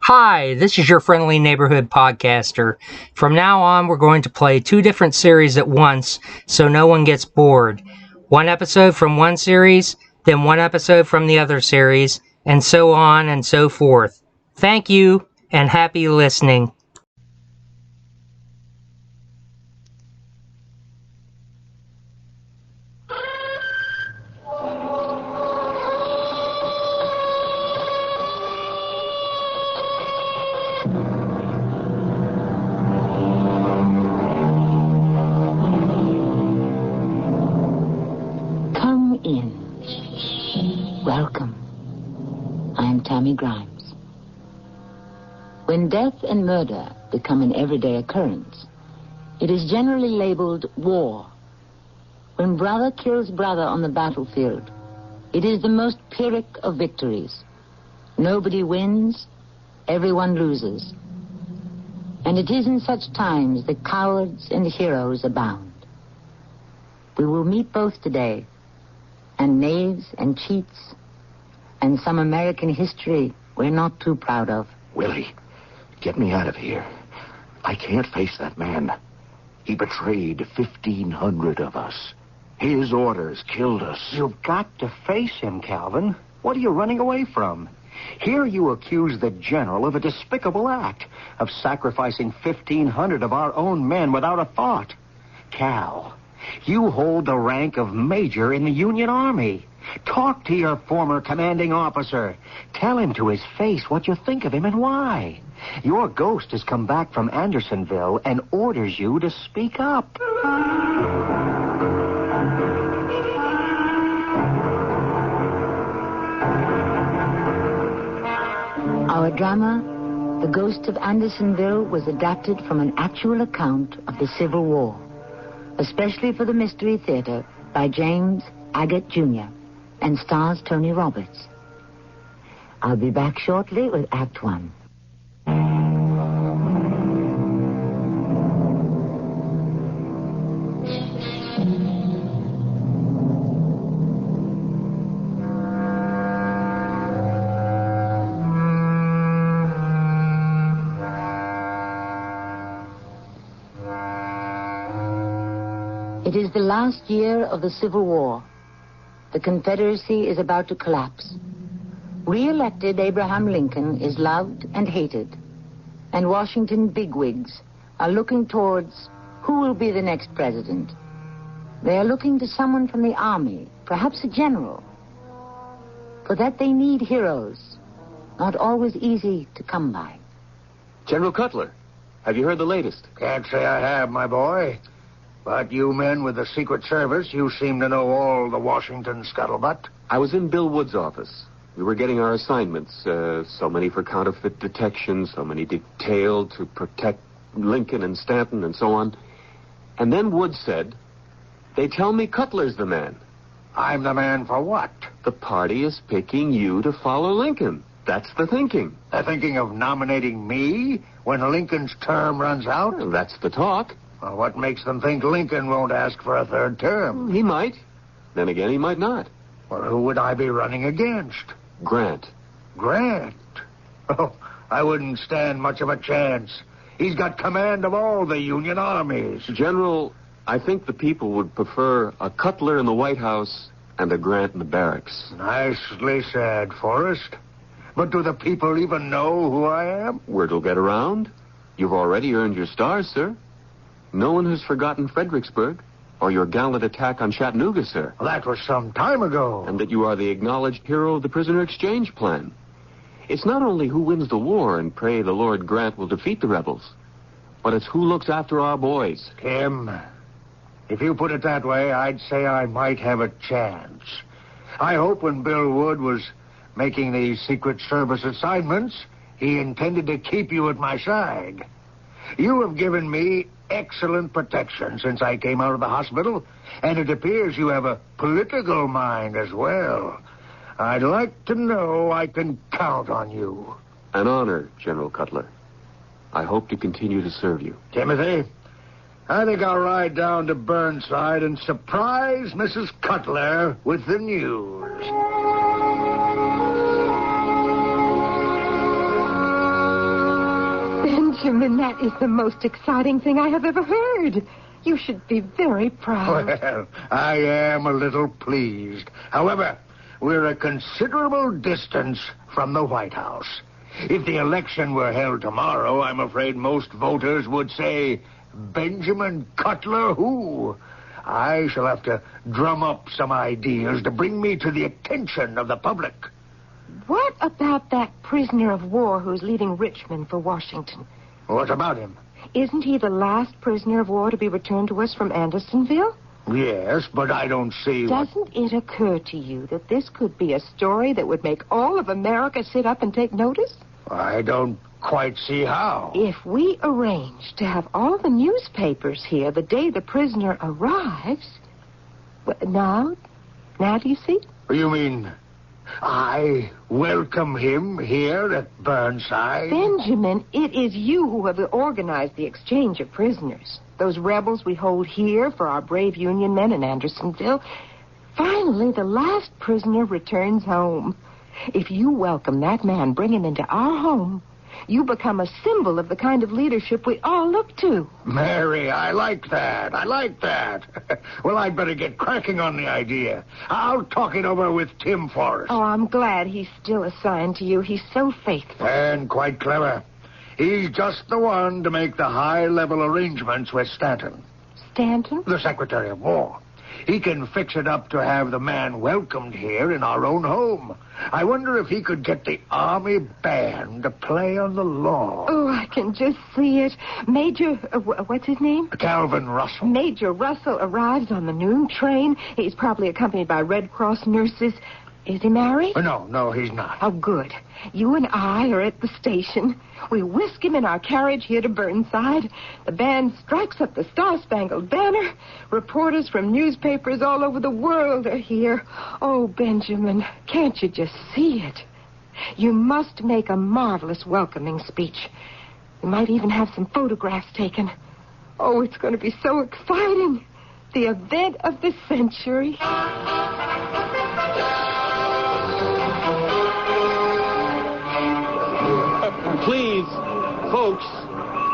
Hi, this is your friendly neighborhood podcaster. From now on, we're going to play 2 different series at once so no one gets bored. 1 episode from one series, then 1 episode from the other series, and so on and so forth. Thank you, and happy listening. Grimes. When death and murder become an everyday occurrence, it is generally labeled war. When brother kills brother on the battlefield, it is the most Pyrrhic of victories. Nobody wins, everyone loses. And it is in such times that cowards and heroes abound. We will meet both today, and knaves and cheats, and some American history we're not too proud of. Willie, get me out of here. I can't face that man. He betrayed 1,500 of us. His orders killed us. You've got to face him, Calvin. What are you running away from? Here you accuse the general of a despicable act, of sacrificing 1,500 of our own men without a thought. Cal, you hold the rank of major in the Union Army. Talk to your former commanding officer. Tell him to his face what you think of him and why. Your ghost has come back from Andersonville and orders you to speak up. Our drama, The Ghost of Andersonville, was adapted from an actual account of the Civil War, especially for the Mystery Theater by James Agate Jr., and stars Tony Roberts. I'll be back shortly with Act 1. It is the last year of the Civil War. The Confederacy is about to collapse. Re-elected Abraham Lincoln is loved and hated, and Washington bigwigs are looking towards who will be the next president. They are looking to someone from the army, perhaps a general. For that they need heroes, not always easy to come by. General Cutler, have you heard the latest? Can't say I have, my boy. But you men with the Secret Service, you seem to know all the Washington scuttlebutt. I was in Bill Wood's office. We were getting our assignments. So many for counterfeit detection, so many detailed to protect Lincoln and Stanton and so on. And then Wood said, "They tell me Cutler's the man." I'm the man for what? The party is picking you to follow Lincoln. That's the thinking. They're thinking of nominating me when Lincoln's term runs out? Well, that's the talk. Well, what makes them think Lincoln won't ask for a third term? He might. Then again, he might not. Well, who would I be running against? Grant. Grant? Oh, I wouldn't stand much of a chance. He's got command of all the Union armies. General, I think the people would prefer a Cutler in the White House and a Grant in the barracks. Nicely said, Forrest. But do the people even know who I am? Word will get around. You've already earned your stars, sir. No one has forgotten Fredericksburg or your gallant attack on Chattanooga, sir. Well, that was some time ago. And that you are the acknowledged hero of the prisoner exchange plan. It's not only who wins the war and pray the Lord Grant will defeat the rebels, but it's who looks after our boys. Tim, if you put it that way, I'd say I might have a chance. I hope when Bill Wood was making these Secret Service assignments, he intended to keep you at my side. You have given me excellent protection since I came out of the hospital, and it appears you have a political mind as well. I'd like to know I can count on you. An honor, General Cutler. I hope to continue to serve you. Timothy, I think I'll ride down to Burnside and surprise Mrs. Cutler with the news. Benjamin, that is the most exciting thing I have ever heard. You should be very proud. Well, I am a little pleased. However, we're a considerable distance from the White House. If the election were held tomorrow, I'm afraid most voters would say, Benjamin Cutler who? I shall have to drum up some ideas to bring me to the attention of the public. What about that prisoner of war who's leaving Richmond for Washington? What about him? Isn't he the last prisoner of war to be returned to us from Andersonville? Yes, but I don't see Doesn't it occur to you that this could be a story that would make all of America sit up and take notice? I don't quite see how. If we arrange to have all the newspapers here the day the prisoner arrives... Now do you see? You mean I welcome him here at Burnside? Benjamin, it is you who have organized the exchange of prisoners. Those rebels we hold here for our brave Union men in Andersonville. Finally, the last prisoner returns home. If you welcome that man, bring him into our home, you become a symbol of the kind of leadership we all look to. Mary, I like that. Well, I'd better get cracking on the idea. I'll talk it over with Tim Forrest. Oh, I'm glad he's still assigned to you. He's so faithful. And quite clever. He's just the one to make the high-level arrangements with Stanton. Stanton? The Secretary of War. He can fix it up to have the man welcomed here in our own home. I wonder if he could get the Army band to play on the lawn. Oh, I can just see it. Major, what's his name? Calvin Russell. Major Russell arrives on the noon train. He's probably accompanied by Red Cross nurses. Is he married? No, he's not. Oh, good. You and I are at the station. We whisk him in our carriage here to Burnside. The band strikes up the Star-Spangled Banner. Reporters from newspapers all over the world are here. Oh, Benjamin, can't you just see it? You must make a marvelous welcoming speech. You might even have some photographs taken. Oh, it's going to be so exciting. The event of the century. Please, folks,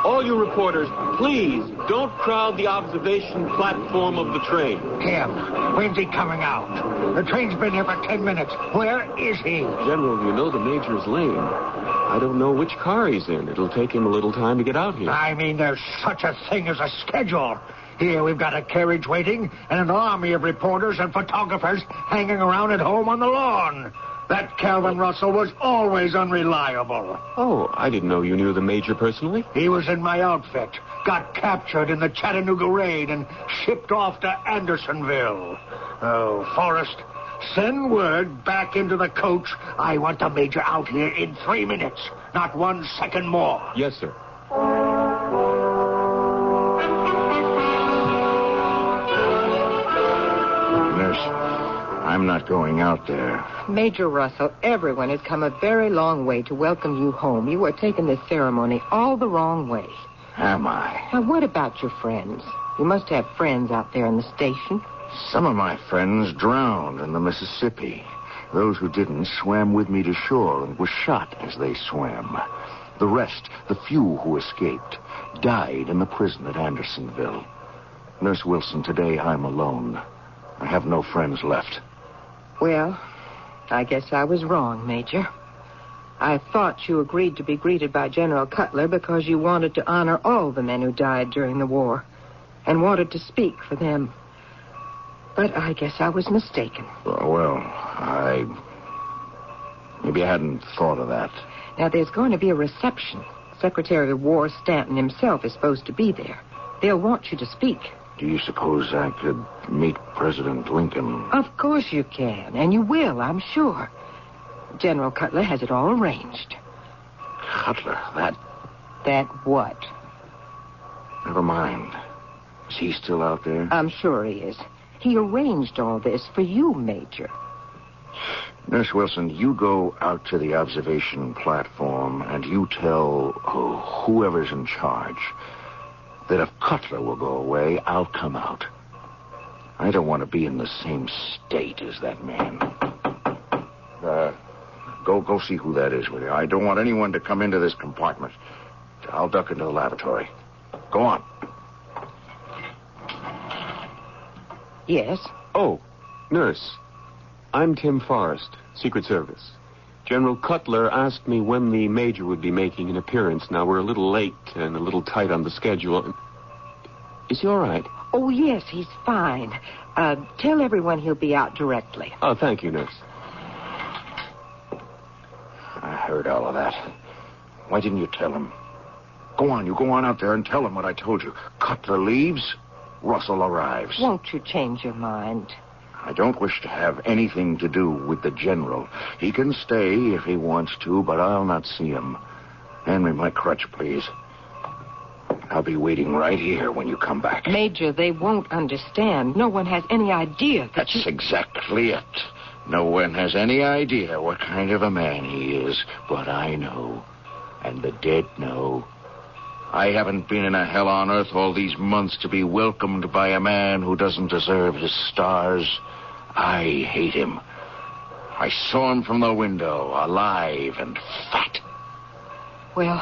all you reporters, please don't crowd the observation platform of the train. Tim, when's he coming out? The train's been here for 10 minutes. Where is he? General, you know the major's late. I don't know which car he's in. It'll take him a little time to get out here. I mean, there's such a thing as a schedule. Here we've got a carriage waiting and an army of reporters and photographers hanging around at home on the lawn. That Calvin Russell was always unreliable. Oh, I didn't know you knew the major personally. He was in my outfit, got captured in the Chattanooga raid, and shipped off to Andersonville. Oh, Forrest, send word back into the coach. I want the major out here in 3 minutes, not 1 second more. Yes, sir. I'm not going out there. Major Russell, everyone has come a very long way to welcome you home. You are taking this ceremony all the wrong way. Am I? Now, what about your friends? You must have friends out there in the station. Some of my friends drowned in the Mississippi. Those who didn't swam with me to shore and were shot as they swam. The rest, the few who escaped, died in the prison at Andersonville. Nurse Wilson, today I'm alone. I have no friends left. Well, I guess I was wrong, Major. I thought you agreed to be greeted by General Cutler because you wanted to honor all the men who died during the war and wanted to speak for them. But I guess I was mistaken. Maybe I hadn't thought of that. Now, there's going to be a reception. Secretary of War Stanton himself is supposed to be there. They'll want you to speak. Do you suppose I could meet President Lincoln? Of course you can, and you will, I'm sure. General Cutler has it all arranged. Cutler, that... That what? Never mind. Is he still out there? I'm sure he is. He arranged all this for you, Major. Nurse Wilson, you go out to the observation platform and you tell whoever's in charge that if Cutler will go away, I'll come out. I don't want to be in the same state as that man. Go see who that is with you. I don't want anyone to come into this compartment. I'll duck into the lavatory. Go on. Yes? Oh, nurse. I'm Tim Forrest, Secret Service. General Cutler asked me when the Major would be making an appearance. Now, we're a little late and a little tight on the schedule. Is he all right? Oh, yes, he's fine. Tell everyone he'll be out directly. Oh, thank you, nurse. I heard all of that. Why didn't you tell him? Go on, you go on out there and tell him what I told you. Cutler leaves, Russell arrives. Won't you change your mind? I don't wish to have anything to do with the General. He can stay if he wants to, but I'll not see him. Hand me my crutch, please. I'll be waiting right here when you come back. Major, they won't understand. No one has any idea that That's exactly it. No one has any idea what kind of a man he is, but I know. And the dead know. I haven't been in a hell on earth all these months to be welcomed by a man who doesn't deserve his stars. I hate him. I saw him from the window, alive and fat. Well,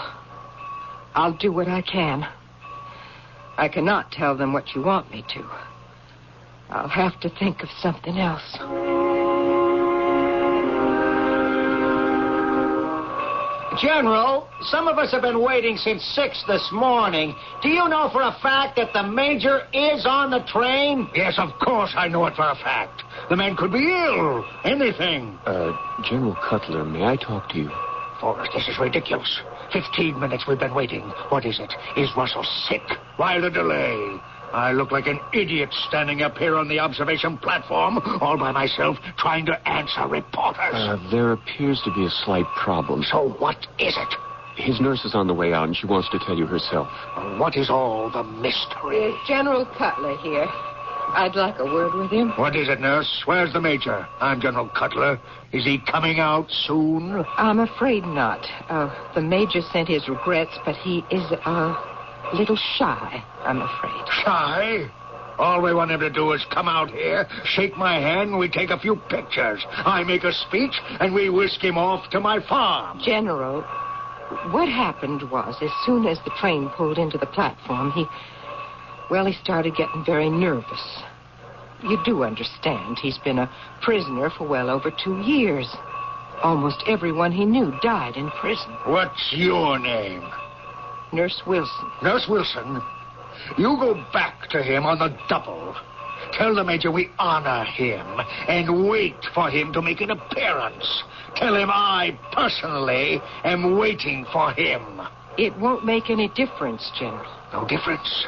I'll do what I can. I cannot tell them what you want me to. I'll have to think of something else. General, some of us have been waiting since 6 this morning. Do you know for a fact that the Major is on the train? Yes, of course I know it for a fact. The man could be ill. Anything. General Cutler, may I talk to you? Forrest, this is ridiculous. 15 minutes we've been waiting. What is it? Is Russell sick? Why the delay? I look like an idiot standing up here on the observation platform, all by myself, trying to answer reporters. There appears to be a slight problem. So what is it? His nurse is on the way out, and she wants to tell you herself. What is all the mystery? General Cutler here. I'd like a word with him. What is it, nurse? Where's the Major? I'm General Cutler. Is he coming out soon? I'm afraid not. The Major sent his regrets, but he is a little shy, I'm afraid. Shy? All we want him to do is come out here, shake my hand, and we take a few pictures. I make a speech, and we whisk him off to my farm. General, what happened was, as soon as the train pulled into the platform, he started getting very nervous. You do understand, he's been a prisoner for well over 2 years. Almost everyone he knew died in prison. What's your name? Nurse Wilson. Nurse Wilson, you go back to him on the double. Tell the Major we honor him and wait for him to make an appearance. Tell him I, personally, am waiting for him. It won't make any difference, General. No difference?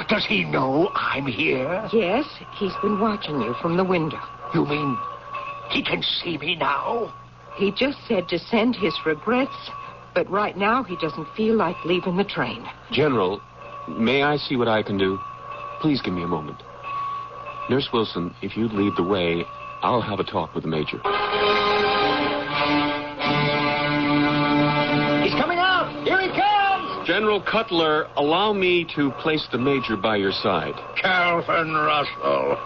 Does he know I'm here? Yes, he's been watching you from the window. You mean he can see me now? He just said to send his regrets, but right now he doesn't feel like leaving the train. General, may I see what I can do? Please give me a moment. Nurse Wilson, if you'd lead the way, I'll have a talk with the Major. He's coming out! Here he comes! General Cutler, allow me to place the Major by your side. Calvin Russell.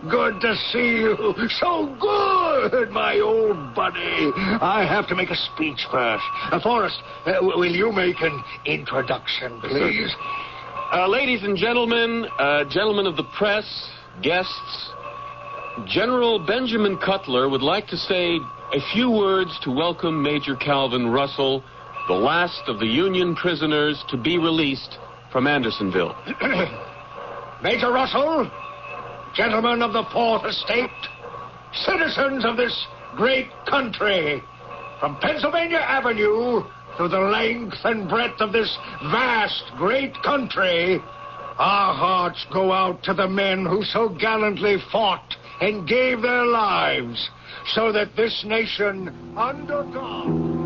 Good to see you. So good, my old buddy. I have to make a speech first. Forrest, will you make an introduction, please? Ladies and gentlemen, gentlemen of the press, guests, General Benjamin Cutler would like to say a few words to welcome Major Calvin Russell, the last of the Union prisoners to be released from Andersonville. Major Russell, gentlemen of the Fourth Estate, citizens of this great country, from Pennsylvania Avenue to the length and breadth of this vast, great country, our hearts go out to the men who so gallantly fought and gave their lives so that this nation, under God...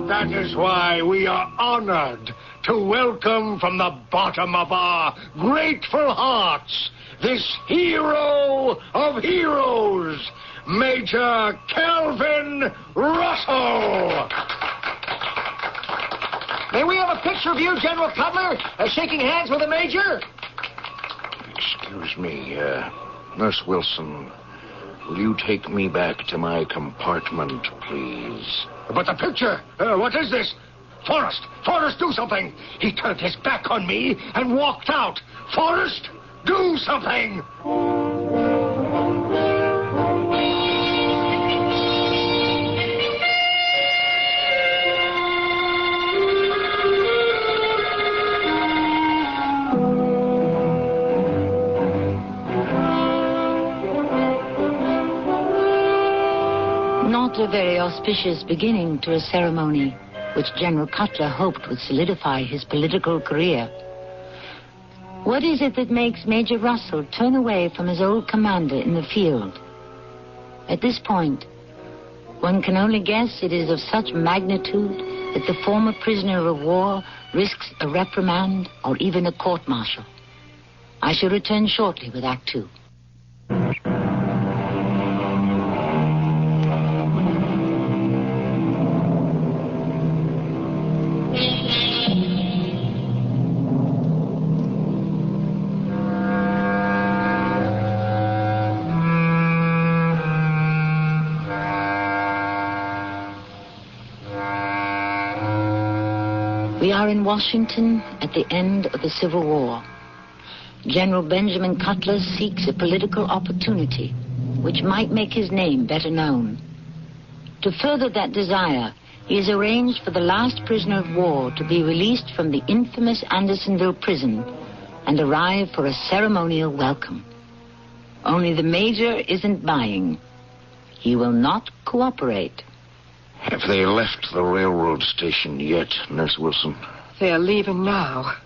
That is why we are honored to welcome from the bottom of our grateful hearts this hero of heroes, Major Calvin Russell. May we have a picture of you, General Cutler, shaking hands with the Major? Excuse me, Nurse Wilson. Will you take me back to my compartment, please? But the picture! What is this? Forrest! Forrest, do something! He turned his back on me and walked out. Forrest, do something! Not a very auspicious beginning to a ceremony which General Cutler hoped would solidify his political career. What is it that makes Major Russell turn away from his old commander in the field? At this point, one can only guess it is of such magnitude that the former prisoner of war risks a reprimand or even a court-martial. I shall return shortly with Act Two. We are in Washington at the end of the Civil War. General Benjamin Cutler seeks a political opportunity which might make his name better known. To further that desire, he has arranged for the last prisoner of war to be released from the infamous Andersonville prison and arrive for a ceremonial welcome. Only the Major isn't buying. He will not cooperate. Have they left the railroad station yet, Nurse Wilson? They're leaving now.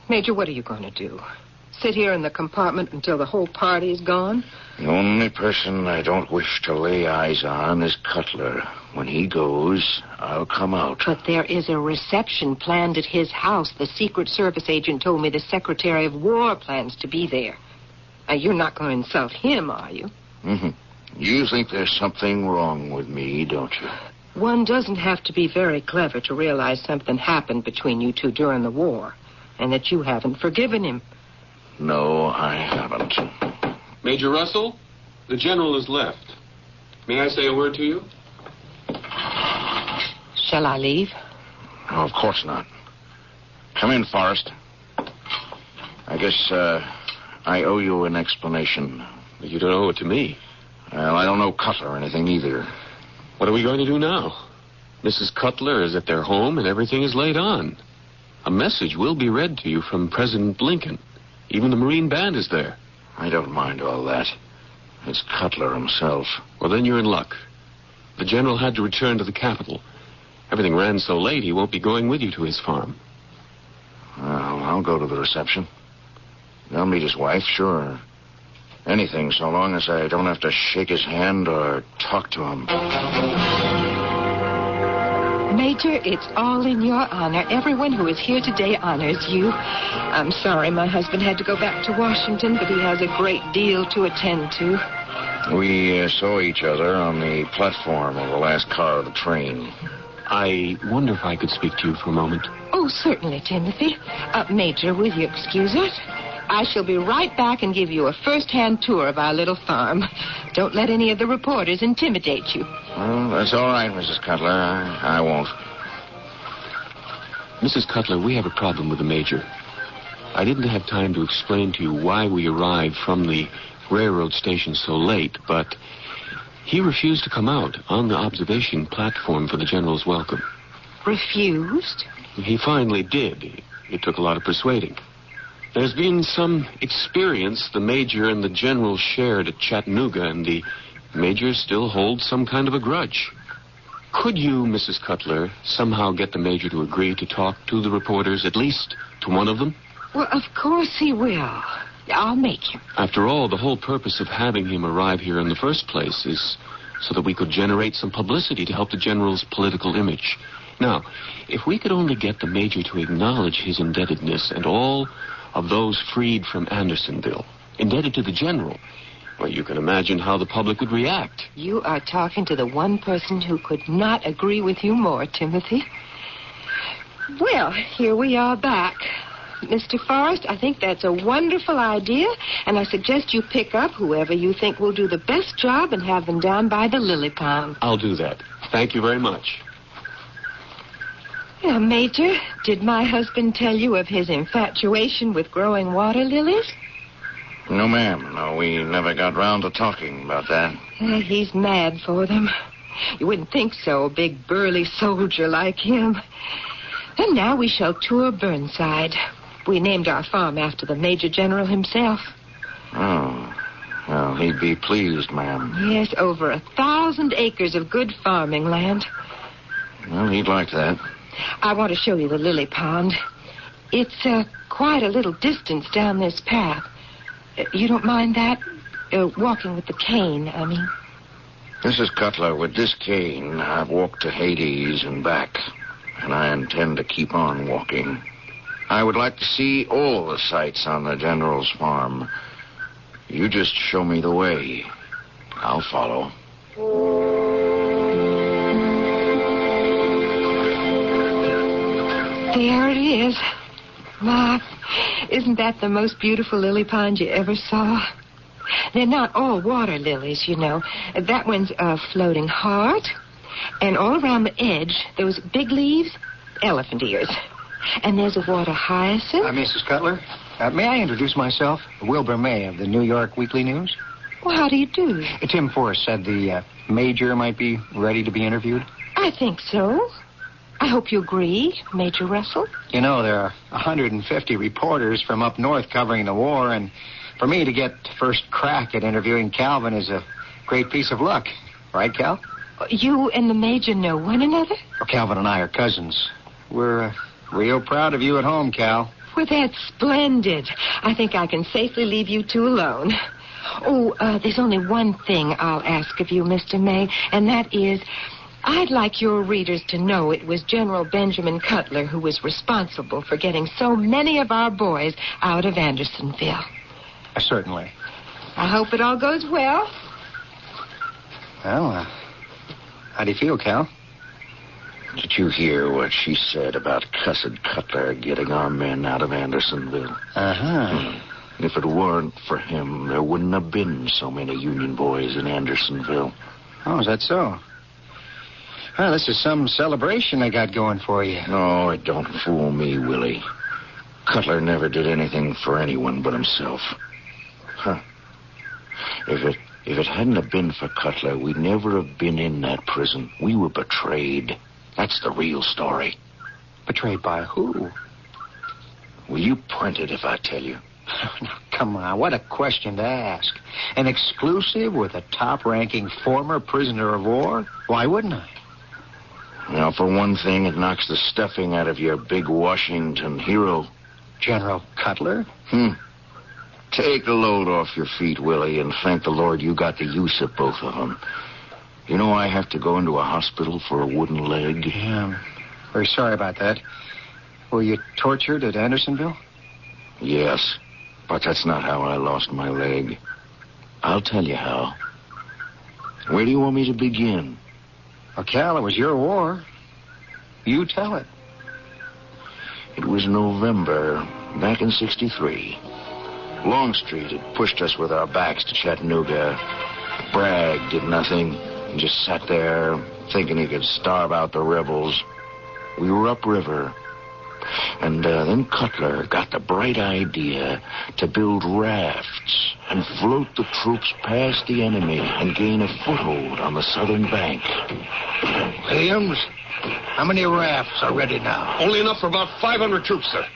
Major, what are you going to do? Sit here in the compartment until the whole party is gone? The only person I don't wish to lay eyes on is Cutler. When he goes, I'll come out. But there is a reception planned at his house. The Secret Service agent told me the Secretary of War plans to be there. Now, you're not going to insult him, are you? Mm-hmm. You think there's something wrong with me, don't you? One doesn't have to be very clever to realize something happened between you two during the war, and that you haven't forgiven him. No, I haven't. Major Russell, the general has left. May I say a word to you? Shall I leave? No, of course not. Come in, Forrest. I guess, I owe you an explanation. You don't owe it to me. Well, I don't know Cutler or anything either. What are we going to do now? Mrs. Cutler is at their home and everything is laid on. A message will be read to you from President Lincoln. Even the Marine Band is there. I don't mind all that. It's Cutler himself. Well, then you're in luck. The general had to return to the capital. Everything ran so late, he won't be going with you to his farm. Well, I'll go to the reception. I'll meet his wife, sure. Anything, so long as I don't have to shake his hand or talk to him. Major, it's all in your honor. Everyone who is here today honors you. I'm sorry my husband had to go back to Washington, but he has a great deal to attend to. We saw each other on the platform of the last car of the train. I wonder if I could speak to you for a moment. Oh, certainly, Timothy. Major, will you excuse us? I shall be right back and give you a first-hand tour of our little farm. Don't let any of the reporters intimidate you. Well, that's all right, Mrs. Cutler. I won't. Mrs. Cutler, we have a problem with the Major. I didn't have time to explain to you why we arrived from the railroad station so late, but he refused to come out on the observation platform for the general's welcome. Refused? He finally did. It took a lot of persuading. There's been some experience the Major and the General shared at Chattanooga, and the Major still holds some kind of a grudge. Could you, Mrs. Cutler, somehow get the Major to agree to talk to the reporters, at least to one of them? Well, of course he will. I'll make him. After all, the whole purpose of having him arrive here in the first place is so that we could generate some publicity to help the General's political image. Now, if we could only get the Major to acknowledge his indebtedness and all of those freed from Andersonville, indebted to the General, well, you can imagine how the public would react. You are talking to the one person who could not agree with you more, Timothy. Well, here we are back. Mr. Forrest, I think that's a wonderful idea, and I suggest you pick up whoever you think will do the best job and have them down by the lily pond. I'll do that. Thank you very much. Now, Major, did my husband tell you of his infatuation with growing water lilies? No, ma'am. No, we never got round to talking about that. He's mad for them. You wouldn't think so, a big burly soldier like him. And now we shall tour Burnside. We named our farm after the Major General himself. Oh. Well, he'd be pleased, ma'am. Yes, over 1,000 acres of good farming land. Well, he'd like that. I want to show you the lily pond. It's quite a little distance down this path. You don't mind that? Walking with the cane, I mean. Mrs. Cutler, with this cane, I've walked to Hades and back, and I intend to keep on walking. I would like to see all the sights on the General's farm. You just show me the way. I'll follow. There it is. Ma, isn't that the most beautiful lily pond you ever saw? They're not all water lilies, you know. That one's a floating heart. And all around the edge, those big leaves, elephant ears. And there's a water hyacinth. Mrs. Cutler, may I introduce myself? Wilbur May of the New York Weekly News. Well, how do you do? Tim Forrest said the Major might be ready to be interviewed. I think so. I hope you agree, Major Russell. You know, there are 150 reporters from up north covering the war, and for me to get first crack at interviewing Calvin is a great piece of luck. Right, Cal? You and the Major know one another? Well, Calvin and I are cousins. We're real proud of you at home, Cal. Well, that's splendid. I think I can safely leave you two alone. Oh, there's only one thing I'll ask of you, Mr. May, and that is, I'd like your readers to know it was General Benjamin Cutler who was responsible for getting so many of our boys out of Andersonville. Certainly. I hope it all goes well. Well, how do you feel, Cal? Did you hear what she said about cussed Cutler getting our men out of Andersonville? Uh-huh. If it weren't for him, there wouldn't have been so many Union boys in Andersonville. Oh, is that so? Well, this is some celebration they got going for you. No, it don't fool me, Willie. Cutler never did anything for anyone but himself. Huh. If it hadn't have been for Cutler, we'd never have been in that prison. We were betrayed. That's the real story. Betrayed by who? Will you print it if I tell you? Come on, what a question to ask. An exclusive with a top-ranking former prisoner of war? Why wouldn't I? Now, for one thing, it knocks the stuffing out of your big Washington hero. General Cutler? Take a load off your feet, Willie, and thank the Lord you got the use of both of them. You know I have to go into a hospital for a wooden leg? Yeah, I'm very sorry about that. Were you tortured at Andersonville? Yes, but that's not how I lost my leg. I'll tell you how. Where do you want me to begin? Well, Cal, it was your war. You tell it. It was November, back in 63. Longstreet had pushed us with our backs to Chattanooga. Bragg did nothing. He just sat there, thinking he could starve out the rebels. We were upriver. And then Cutler got the bright idea to build rafts and float the troops past the enemy and gain a foothold on the southern bank. Williams, how many rafts are ready now? Only enough for about 500 troops, sir.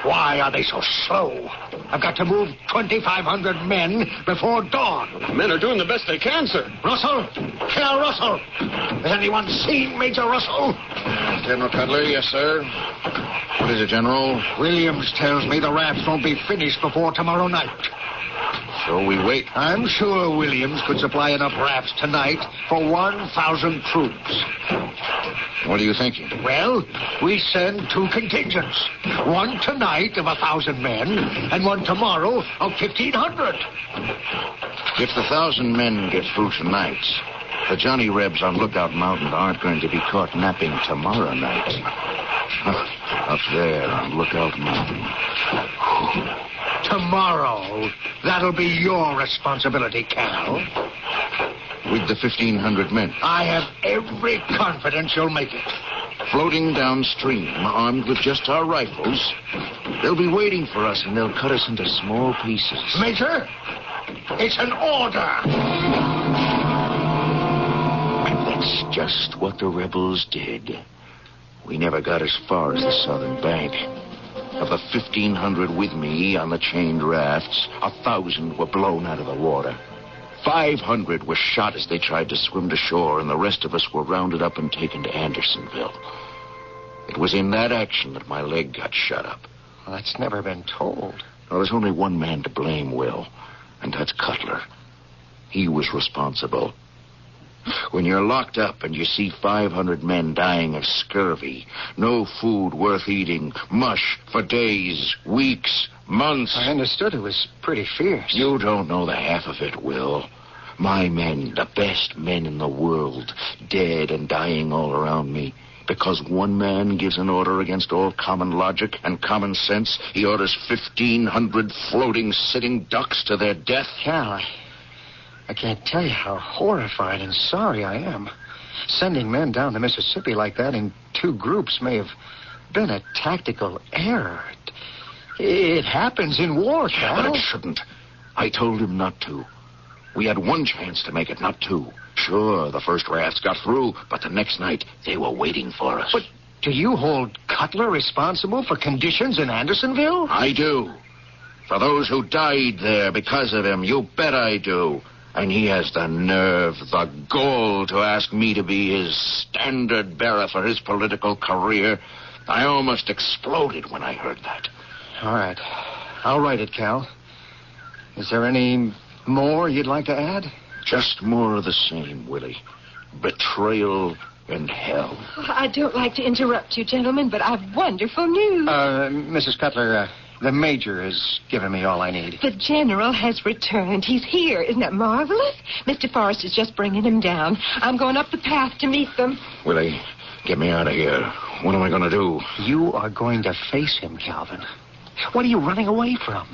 Why are they so slow? I've got to move 2,500 men before dawn. The men are doing the best they can, sir. Russell! Colonel Russell! Has anyone seen Major Russell? General Cutler, yes, sir. What is it, General? Williams tells me the rafts won't be finished before tomorrow night. So we wait. I'm sure Williams could supply enough rafts tonight for 1,000 troops. What are you thinking? Well, we send two contingents. One tonight of 1,000 men, and one tomorrow of 1,500. If the 1,000 men get through tonight, the Johnny Rebs on Lookout Mountain aren't going to be caught napping tomorrow night. Up there on Lookout Mountain. Tomorrow, that'll be your responsibility, Cal. With the 1,500 men. I have every confidence you'll make it. Floating downstream, armed with just our rifles. They'll be waiting for us, and they'll cut us into small pieces. Major, it's an order. And that's just what the rebels did. We never got as far as the southern bank. Of the 1,500 with me on the chained rafts, 1,000 were blown out of the water. 500 were shot as they tried to swim to shore, and the rest of us were rounded up and taken to Andersonville. It was in that action that my leg got shut up. Well, that's never been told. Well, there's only one man to blame, Will, and that's Cutler. He was responsible. When you're locked up and you see 500 men dying of scurvy, no food worth eating, mush for days, weeks, months... I understood it was pretty fierce. You don't know the half of it, Will. My men, the best men in the world, dead and dying all around me. Because one man gives an order against all common logic and common sense, he orders 1,500 floating, sitting ducks to their death. Cal, I can't tell you how horrified and sorry I am. Sending men down the Mississippi like that in two groups may have been a tactical error. It happens in war, Cal. But it shouldn't. I told him not to. We had one chance to make it, not two. Sure, the first rafts got through, but the next night they were waiting for us. But do you hold Cutler responsible for conditions in Andersonville? I do. For those who died there because of him, you bet I do. And he has the nerve, the gall to ask me to be his standard bearer for his political career. I almost exploded when I heard that. All right. I'll write it, Cal. Is there any more you'd like to add? Just more of the same, Willie. Betrayal and hell. I don't like to interrupt you, gentlemen, but I've wonderful news. Mrs. Cutler, the Major has given me all I need. The General has returned. He's here. Isn't that marvelous? Mr. Forrest is just bringing him down. I'm going up the path to meet them. Willie, get me out of here. What am I going to do? You are going to face him, Calvin. What are you running away from?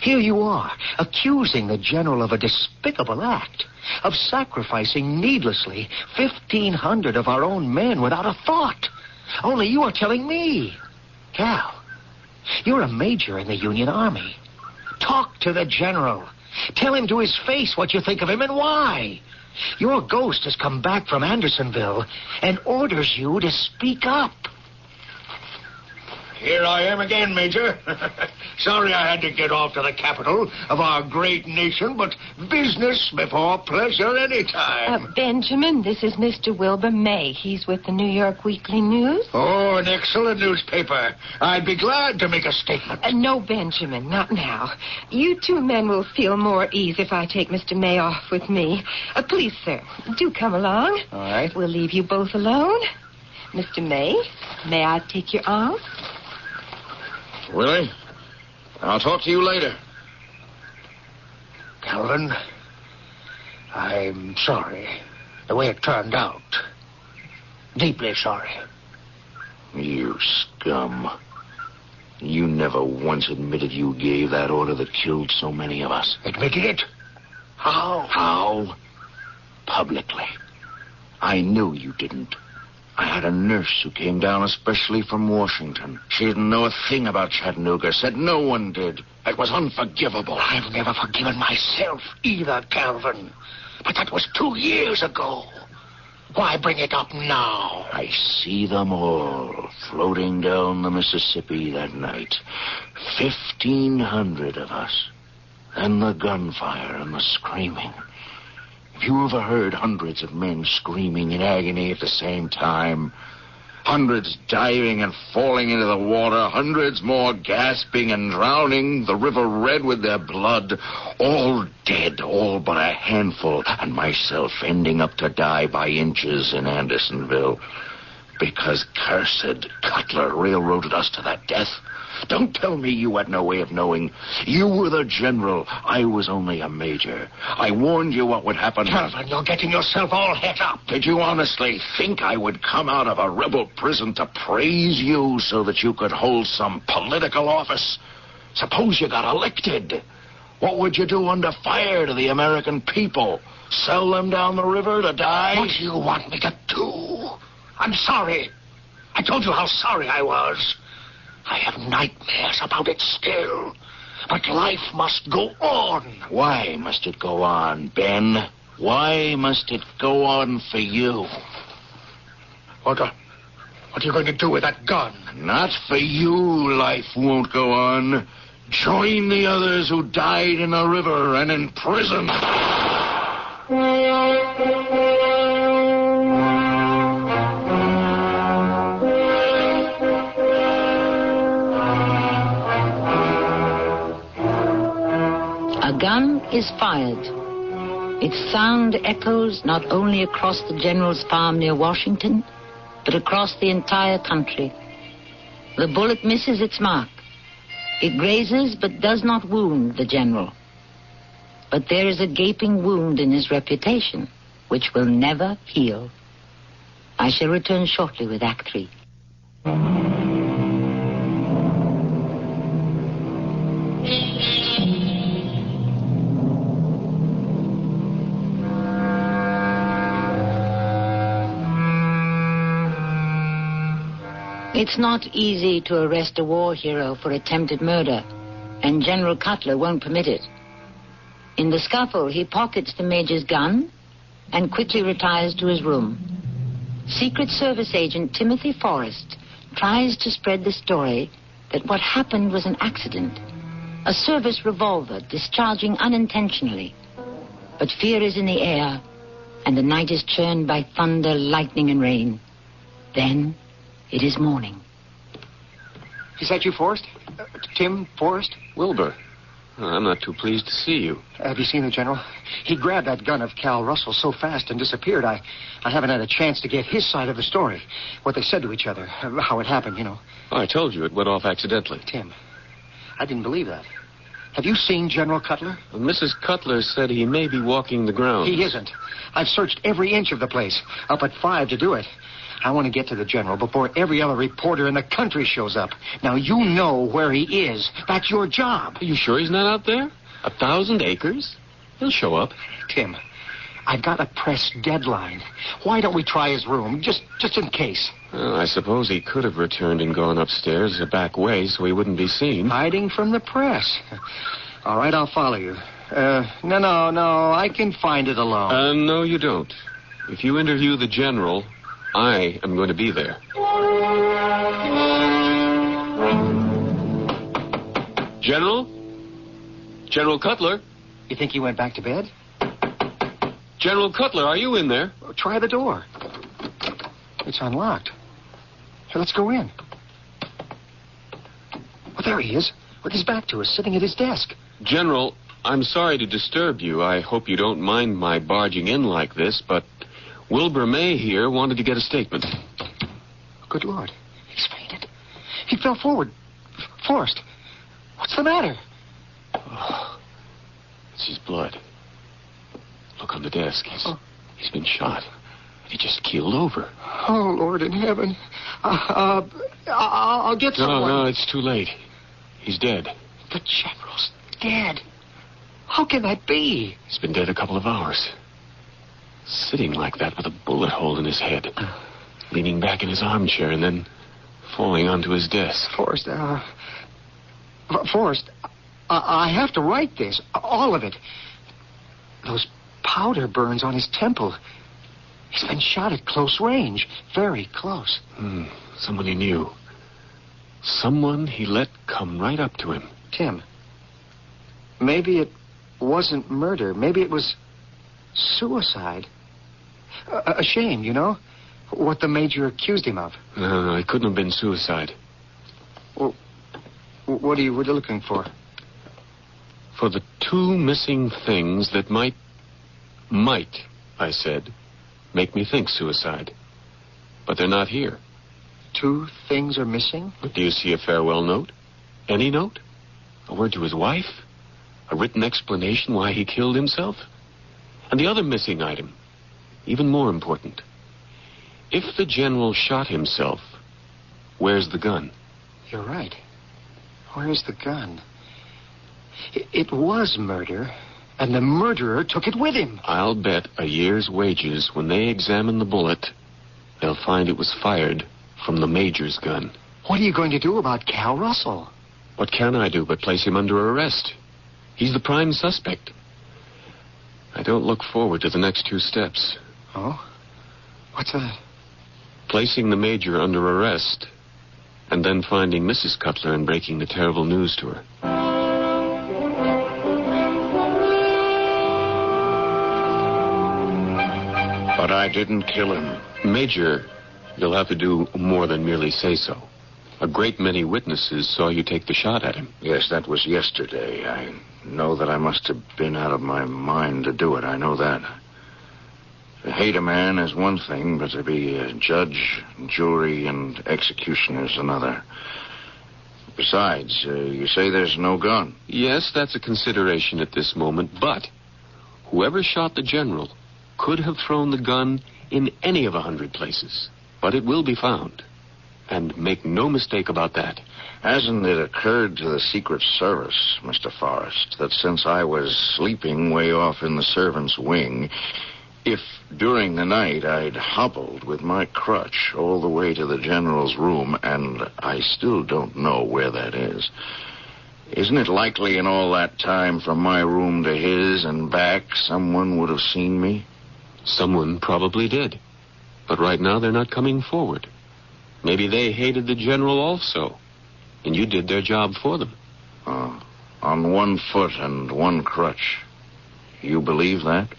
Here you are, accusing the General of a despicable act, of sacrificing needlessly 1,500 of our own men without a thought. Only you are telling me. Cal, you're a major in the Union Army. Talk to the General. Tell him to his face what you think of him and why. Your ghost has come back from Andersonville and orders you to speak up. Here I am again, Major. Sorry I had to get off to the capital of our great nation, but business before pleasure anytime. Benjamin, this is Mr. Wilbur May. He's with the New York Weekly News. Oh, an excellent newspaper. I'd be glad to make a statement. No, Benjamin, not now. You two men will feel more at ease if I take Mr. May off with me. Please, sir, do come along. All right. We'll leave you both alone. Mr. May, may I take your arm? Willie, I'll talk to you later. Calvin, I'm sorry. The way it turned out. Deeply sorry. You scum. You never once admitted you gave that order that killed so many of us. Admitted it? How? How? Publicly. I knew you didn't. I had a nurse who came down especially from Washington. She didn't know a thing about Chattanooga, said no one did. It was unforgivable. I've never forgiven myself either, Calvin. But that was 2 years ago. Why bring it up now? I see them all floating down the Mississippi that night. 1,500 of us. And the gunfire and the screaming. Have you ever heard hundreds of men screaming in agony at the same time? Hundreds diving and falling into the water, hundreds more gasping and drowning, the river red with their blood, all dead, all but a handful, and myself ending up to die by inches in Andersonville. Because cursed Cutler railroaded us to that death. Don't tell me you had no way of knowing. You were the general. I was only a major. I warned you what would happen. Calvin, you're getting yourself all het up. Did you honestly think I would come out of a rebel prison to praise you so that you could hold some political office? Suppose you got elected. What would you do under fire to the American people? Sell them down the river to die? What do you want me to do? I'm sorry. I told you how sorry I was. I have nightmares about it still. But life must go on. Why must it go on, Ben? Why must it go on for you? What are you going to do with that gun? Not for you, life won't go on. Join the others who died in the river and in prison. A gun is fired. Its sound echoes not only across the general's farm near Washington, but across the entire country. The bullet misses its mark. It grazes but does not wound the general. But there is a gaping wound in his reputation, which will never heal. I shall return shortly with Act 3. It's not easy to arrest a war hero for attempted murder, and General Cutler won't permit it. In the scuffle, he pockets the major's gun and quickly retires to his room. Secret Service agent Timothy Forrest tries to spread the story that what happened was an accident, a service revolver discharging unintentionally. But fear is in the air, and the night is churned by thunder, lightning, and rain. Then it is morning. Is that you, Forrest? Tim Forrest? Wilbur, I'm not too pleased to see you. Have you seen the General? He grabbed that gun of Cal Russell so fast and disappeared. I haven't had a chance to get his side of the story. What they said to each other. How it happened, you know. Oh, I told you it went off accidentally. Tim, I didn't believe that. Have you seen General Cutler? Well, Mrs. Cutler said he may be walking the grounds. He isn't. I've searched every inch of the place. Up at 5 to do it. I want to get to the General before every other reporter in the country shows up. Now, you know where he is. That's your job. Are you sure he's not out there? 1,000 acres? He'll show up. Tim, I've got a press deadline. Why don't we try his room, just in case? Well, I suppose he could have returned and gone upstairs a back way so he wouldn't be seen. Hiding from the press. All right, I'll follow you. No. I can find it alone. No, you don't. If you interview the General, I am going to be there. General? General Cutler? You think he went back to bed? General Cutler, are you in there? Try the door. It's unlocked. Here, let's go in. Well, there he is, with his back to us, sitting at his desk. General, I'm sorry to disturb you. I hope you don't mind my barging in like this, but Wilbur May here wanted to get a statement. Good Lord. He's fainted. He fell forward. Forrest, what's the matter? Oh, it's his blood. Look on the desk. He's been shot. He just keeled over. Oh, Lord in heaven. I'll get someone. No, it's too late. He's dead. The General's dead. How can that be? He's been dead a couple of hours. Sitting like that with a bullet hole in his head. Leaning back in his armchair and then falling onto his desk. Forrest, I have to write this. All of it. Those powder burns on his temple. He's been shot at close range. Very close. Someone he knew. Someone he let come right up to him. Tim, maybe it wasn't murder. Maybe it was suicide. A shame, you know, what the major accused him of. No, it couldn't have been suicide. Well, what are you really looking for? For the two missing things that might, I said, make me think suicide. But they're not here. Two things are missing? Do you see a farewell note? Any note? A word to his wife? A written explanation why he killed himself? And the other missing item, even more important. If the general shot himself, where's the gun? You're right. Where's the gun? It was murder, and the murderer took it with him. I'll bet a year's wages when they examine the bullet, they'll find it was fired from the major's gun. What are you going to do about Cal Russell? What can I do but place him under arrest? He's the prime suspect. I don't look forward to the next 2 steps. Oh? What's that? Placing the major under arrest, and then finding Mrs. Cutler and breaking the terrible news to her. But I didn't kill him. Major, you'll have to do more than merely say so. A great many witnesses saw you take the shot at him. Yes, that was yesterday. I know that I must have been out of my mind to do it. I know that. To hate a man is one thing, but to be a judge, jury, and executioner is another. Besides, you say there's no gun. Yes, that's a consideration at this moment, but whoever shot the general could have thrown the gun in any of 100 places. But it will be found. And make no mistake about that. Hasn't it occurred to the Secret Service, Mr. Forrest, that since I was sleeping way off in the servants' wing, if during the night I'd hobbled with my crutch all the way to the general's room, and I still don't know where that is, isn't it likely in all that time from my room to his and back someone would have seen me? Someone probably did. But right now they're not coming forward. Maybe they hated the general also, and you did their job for them. On 1 foot and 1 crutch. You believe that?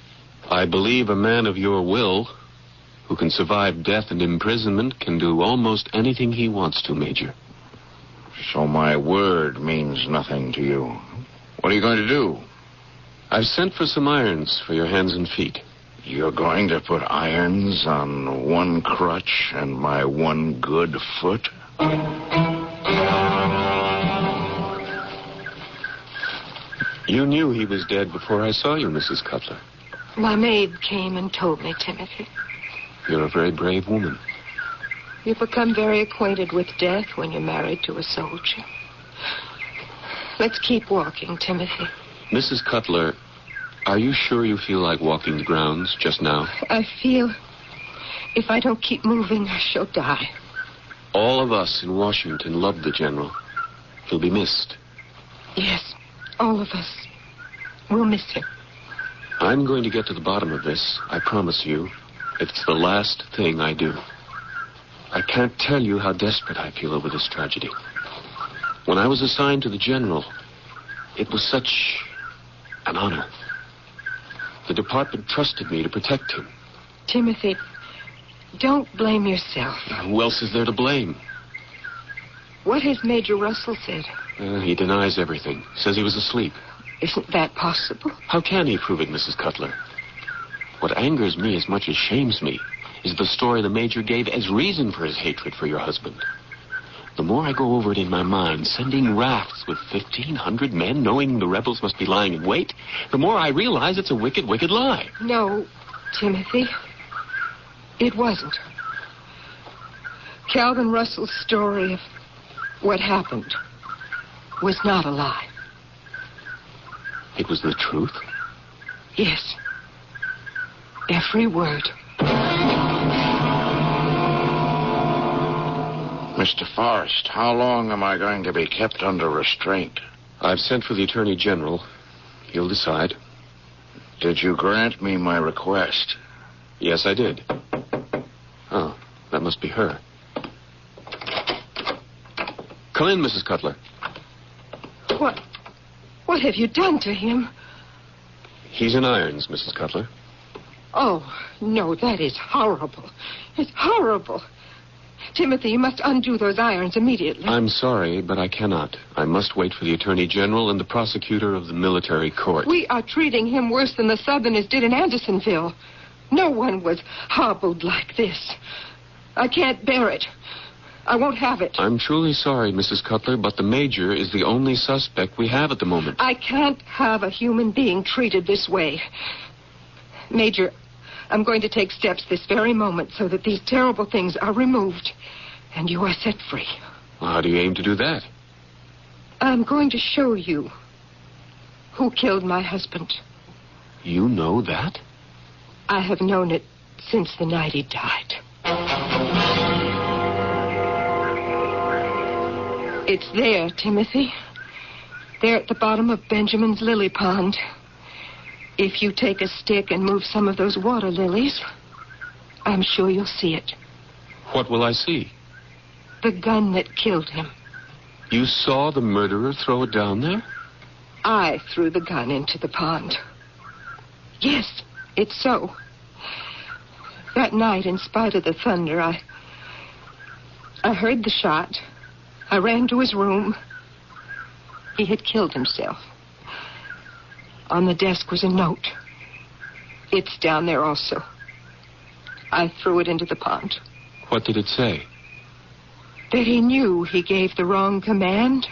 I believe a man of your will, who can survive death and imprisonment, can do almost anything he wants to, Major. So my word means nothing to you. What are you going to do? I've sent for some irons for your hands and feet. You're going to put irons on 1 crutch and my 1 good foot? You knew he was dead before I saw you, Mrs. Cutler. My maid came and told me, Timothy. You're a very brave woman. You become very acquainted with death when you're married to a soldier. Let's keep walking, Timothy. Mrs. Cutler, are you sure you feel like walking the grounds just now? I feel if I don't keep moving, I shall die. All of us in Washington love the general. He'll be missed. Yes, all of us. We'll miss him. I'm going to get to the bottom of this, I promise you. It's the last thing I do. I can't tell you how desperate I feel over this tragedy. When I was assigned to the general, it was such an honor. The department trusted me to protect him. Timothy, don't blame yourself. Who else is there to blame? What has Major Russell said? He denies everything. Says he was asleep. Isn't that possible? How can he prove it, Mrs. Cutler? What angers me as much as shames me is the story the Major gave as reason for his hatred for your husband. The more I go over it in my mind, sending rafts with 1,500 men, knowing the rebels must be lying in wait, the more I realize it's a wicked, wicked lie. No, Timothy. It wasn't. Calvin Russell's story of what happened was not a lie. It was the truth? Yes. Every word. Mr. Forrest, how long am I going to be kept under restraint? I've sent for the Attorney General. He'll decide. Did you grant me my request? Yes, I did. Oh, that must be her. Come in, Mrs. Cutler. What have you done to him? He's in irons, Mrs. Cutler. Oh, no, that is horrible. It's horrible. Timothy, you must undo those irons immediately. I'm sorry, but I cannot. I must wait for the Attorney General and the prosecutor of the military court. We are treating him worse than the Southerners did in Andersonville. No one was hobbled like this. I can't bear it. I won't have it. I'm truly sorry, Mrs. Cutler, but the Major is the only suspect we have at the moment. I can't have a human being treated this way. Major, I'm going to take steps this very moment so that these terrible things are removed and you are set free. Well, how do you aim to do that? I'm going to show you who killed my husband. You know that? I have known it since the night he died. It's there, Timothy. There at the bottom of Benjamin's lily pond. If you take a stick and move some of those water lilies, I'm sure you'll see it. What will I see? The gun that killed him. You saw the murderer throw it down there? I threw the gun into the pond. Yes, it's so. That night, in spite of the thunder, I heard the shot. I ran to his room. He had killed himself. On the desk was a note. It's down there also. I threw it into the pond. What did it say? That he knew he gave the wrong command.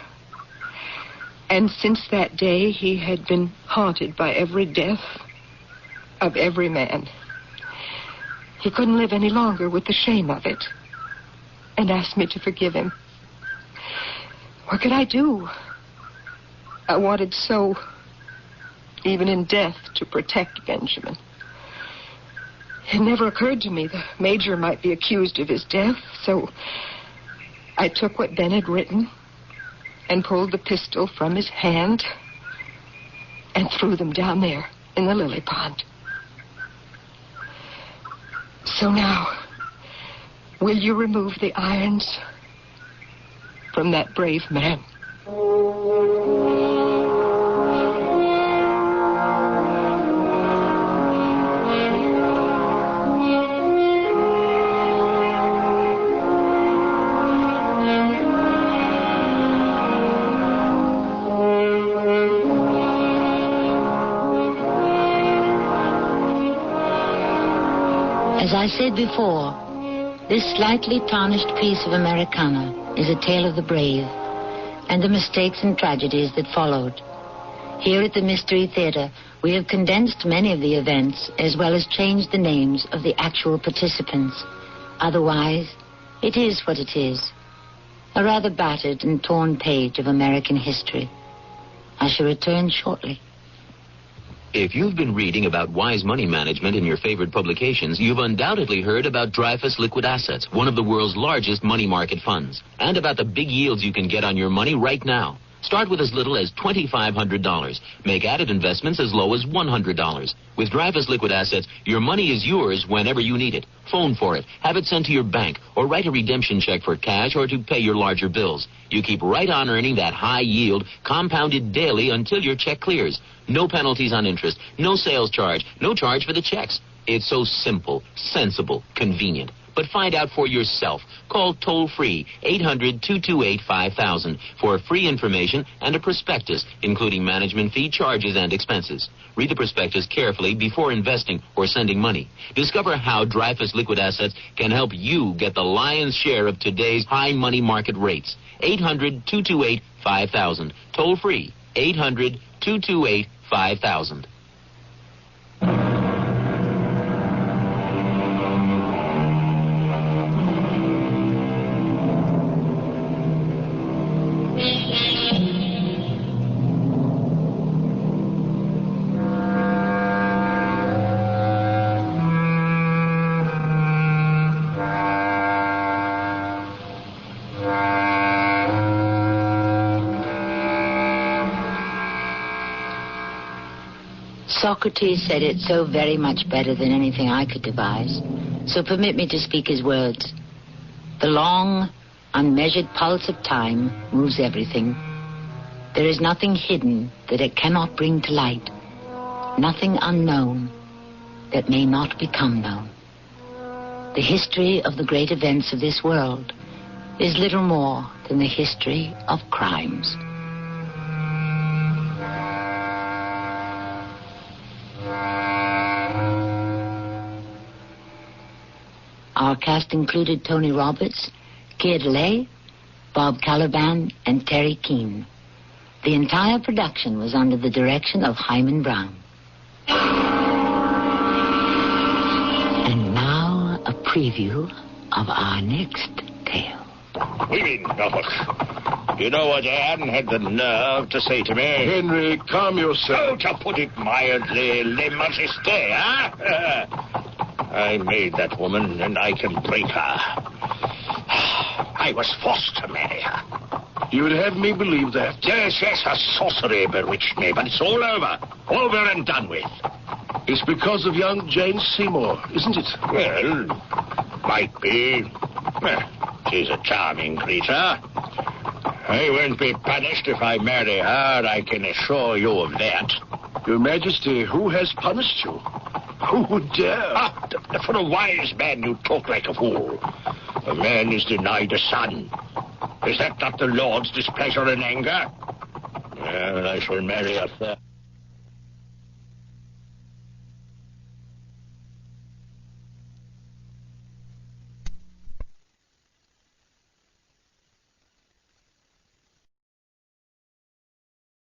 And since that day, he had been haunted by every death of every man. He couldn't live any longer with the shame of it, and asked me to forgive him. What could I do? I wanted so, even in death, to protect Benjamin. It never occurred to me the Major might be accused of his death, so I took what Ben had written and pulled the pistol from his hand and threw them down there in the lily pond. So now, will you remove the irons from that brave man? As I said before, this slightly tarnished piece of Americana is a tale of the brave and the mistakes and tragedies that followed. Here at the Mystery Theater, we have condensed many of the events as well as changed the names of the actual participants. Otherwise, it is what it is. A rather battered and torn page of American history. I shall return shortly. If you've been reading about wise money management in your favorite publications, you've undoubtedly heard about Dreyfus Liquid Assets, one of the world's largest money market funds, and about the big yields you can get on your money right now. Start with as little as $2,500. Make added investments as low as $100. With Dreyfus Liquid Assets, your money is yours whenever you need it. Phone for it, have it sent to your bank, or write a redemption check for cash or to pay your larger bills. You keep right on earning that high yield, compounded daily until your check clears. No penalties on interest, no sales charge, no charge for the checks. It's so simple, sensible, convenient. But find out for yourself. Call toll-free 800-228-5000 for free information and a prospectus, including management fee, charges, and expenses. Read the prospectus carefully before investing or sending money. Discover how Dreyfus Liquid Assets can help you get the lion's share of today's high money market rates. 800-228-5000. Toll-free 800-228-5000. Socrates said it so very much better than anything I could devise. So permit me to speak his words. The long, unmeasured pulse of time moves everything. There is nothing hidden that it cannot bring to light. Nothing unknown that may not become known. The history of the great events of this world is little more than the history of crimes. Our cast included Tony Roberts, Keir Dullea, Bob Caliban, and Terry Keane. The entire production was under the direction of Himan Brown. And now, a preview of our next tale. Women, Norfolk. You know what Anne had the nerve to say to me? Henry, calm yourself. Oh, to put it mildly, les majestés, huh? I made that woman, and I can break her. I was forced to marry her. You would have me believe that. Yes, her sorcery bewitched me, but it's all over. Over and done with. It's because of young Jane Seymour, isn't it? Well, might be. Well, she's a charming creature. I won't be punished if I marry her, I can assure you of that. Your Majesty, who has punished you? Who would dare? For a wise man, you talk like a fool. A man is denied a son. Is that not the Lord's displeasure and anger? Well, I shall marry her first.